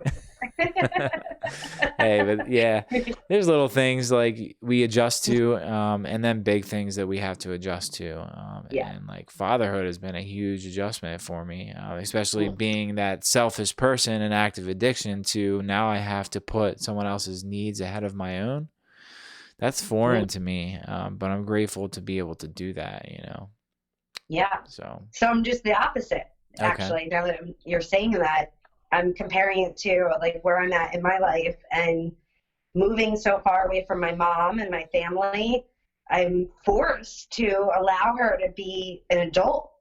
Hey, but yeah, there's little things like we adjust to, and then big things that we have to adjust to. And like fatherhood has been a huge adjustment for me, especially being that selfish person in active addiction to now I have to put someone else's needs ahead of my own. That's foreign to me, but I'm grateful to be able to do that, Yeah. So I'm just the opposite, actually. Now that you're saying that, I'm comparing it to like where I'm at in my life, and moving so far away from my mom and my family. I'm forced to allow her to be an adult,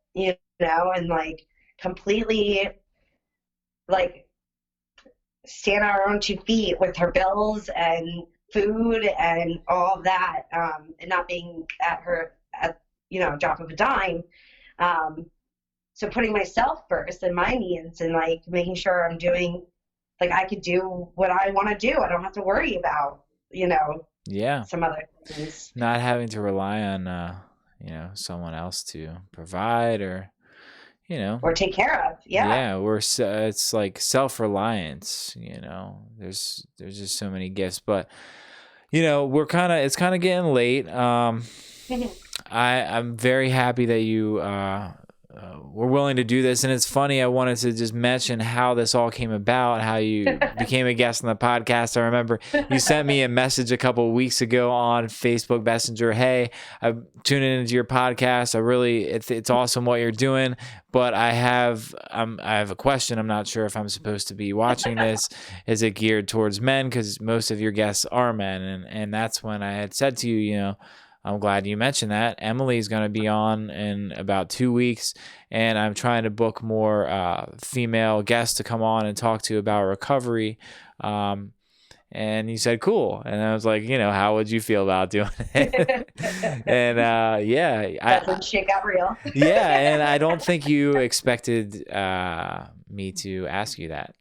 and like completely like stand on her own 2 feet with her bills and food and all of that, and not being at drop of a dime. So putting myself first and my needs and like making sure I'm doing, like I could do what I want to do. I don't have to worry about, some other things. Not having to rely on, someone else to provide or take care of. Yeah. It's like self-reliance. There's just so many gifts, but it's kind of getting late. I'm very happy that you were willing to do this, and it's funny. I wanted to just mention how this all came about, how you became a guest on the podcast. I remember you sent me a message a couple of weeks ago on Facebook Messenger. Hey, I'm tuning into your podcast. It's awesome what you're doing, but I have a question. I'm not sure if I'm supposed to be watching this. Is it geared towards men? Because most of your guests are men, and that's when I had said to you, I'm glad you mentioned that. Emily's going to be on in about 2 weeks, and I'm trying to book more female guests to come on and talk to about recovery. And you said, cool. And I was like, how would you feel about doing it? And That's when shit got real. Yeah, and I don't think you expected me to ask you that.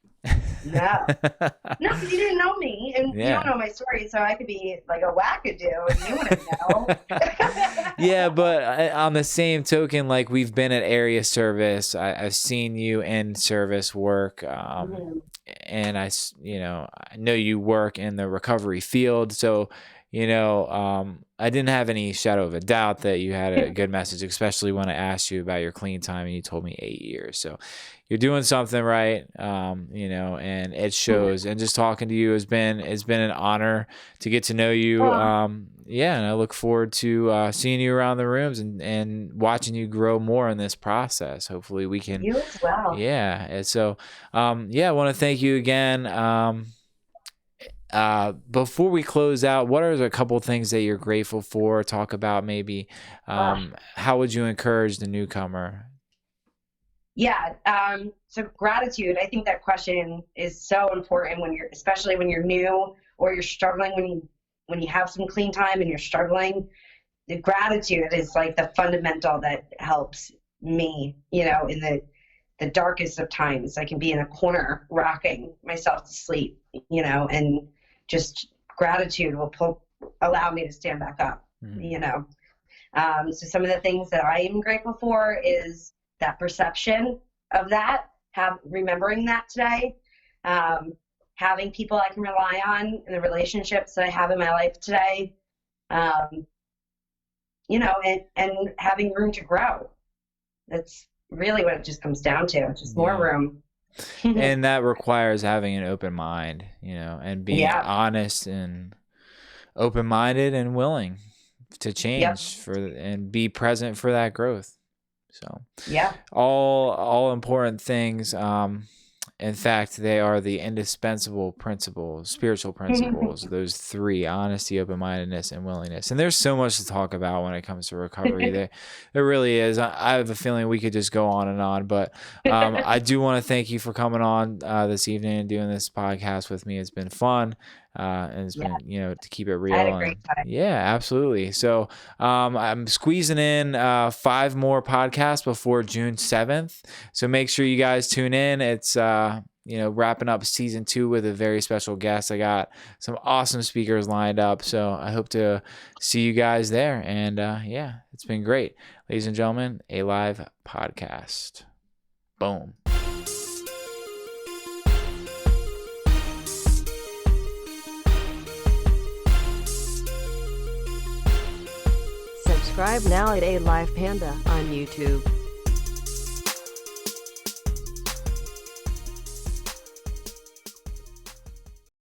No, because you didn't know me, and you don't know my story, so I could be like a wackadoo, and you wouldn't know. Yeah, but on the same token, like we've been at area service. I've seen you in service work, and I know you work in the recovery field, so I didn't have any shadow of a doubt that you had a good message, especially when I asked you about your clean time and you told me 8 years. So you're doing something right, and it shows. And just talking to you has been an honor to get to know you. And I look forward to seeing you around the rooms and watching you grow more in this process. Hopefully we can. You as well. Yeah. And so, I want to thank you again. Before we close out, what are a couple of things that you're grateful for? Talk about maybe how would you encourage the newcomer? Yeah. So gratitude. I think that question is so important especially when you're new or you're struggling, when you have some clean time and you're struggling. The gratitude is like the fundamental that helps me, in the darkest of times. I can be in a corner rocking myself to sleep, and just gratitude will allow me to stand back up, So some of the things that I am grateful for is that perception of that, remembering that today, having people I can rely on in the relationships that I have in my life today, and having room to grow. That's really what it just comes down to, just more room. And that requires having an open mind, and being honest and open-minded and willing to change and be present for that growth. So all important things. In fact, they are the indispensable principles, spiritual principles, those three: honesty, open-mindedness, and willingness. And there's so much to talk about when it comes to recovery. There really is. I have a feeling we could just go on and on, but I do want to thank you for coming on this evening and doing this podcast with me. It's been fun. And it's been, to keep it real. I had a great time. Yeah, absolutely. So I'm squeezing in 5 more podcasts before June 7th. So make sure you guys tune in. It's, wrapping up season 2 with a very special guest. I got some awesome speakers lined up. So I hope to see you guys there. And it's been great. Ladies and gentlemen, A.live podcast. Boom. Subscribe now at A.live Panda on YouTube.